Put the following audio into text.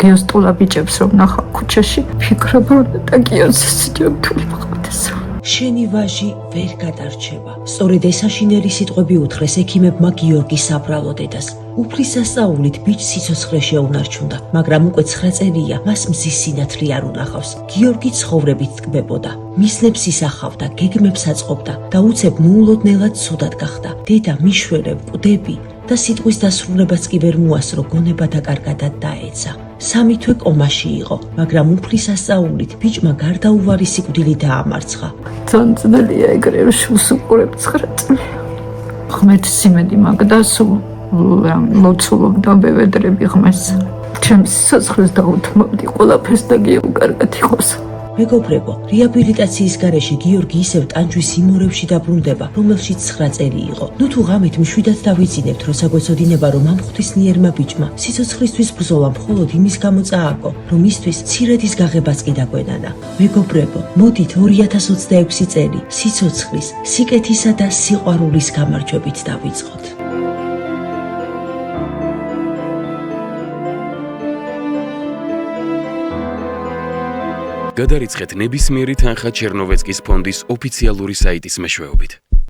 გიოს ტულა ბიჭებს რომ ნახავ ქუჩაში, ფიქრობ რომ და გიოს სჯობთული მოხდეს. შენი ვაჟი ვერ გადარჩება. სწორედ ეს აშინელი სიტყვები უთხრეს ექიმებმა გიორგის საბრალო დედას. უფლის სასწაულით ბიჭს სიცოცხლე შეუნარჩუნდა, მაგრამ უკვე 9 წელია მას მზის სინათლე არ უნახავს. გიორგი ცხოვრებით ტკბებოდა, მისლებს ისახავდა, გეგმებს აწყობდა და უცებ მოულოდნელად ცუდად გახდა. დედა მიშველებ, კვდები და სიტყვის დასრულებაც კი ვერ მოასწრო, გონება დაკარგადად დაეცა. 3 თვე კომაში იყო, მაგრამ უფლის სასწაულით ბიჭმა გარდაუვალი სიკვდილი დაამარცხა. ძალიან ძნელია ეგრე რომ შულს უყურებ 9 წელი. ღმერთს იმედი მაქვს და სულ მოცულობდა ბევედრები ღმერთს. ჩემს სიცოცხლეს დაუთმობდი ყველაფერს და გიო კარგად იყოს. მეგობრებო, რეაბილიტაციის გარეშე გიორგი ისევ ტანჯვის იმორებში დაბრუნდება, რომელშიც 9 წელი იყო. ნუ თუ ღამით მშვიდად დავიძინებთ, როცა გვეცოდინება, რომ ამ ღვთისნიერმა ბიჭმა სიცოცხლისთვის ბრძოლა მხოლოდ იმის გამო წააგო, რომ ისთვის ცირედის გაღებაც კი დაგვენანა. მეგობრებო, მოდით 2026 წელი სიცოცხლის, სიკეთისა და სიყვარულის გამარჯვებით დავიწყოთ. გადარიცხეთ ნებისმიერი თანხა ჩერნოვეცკის ფონდის ოფიციალური საიტის მეშვეობით.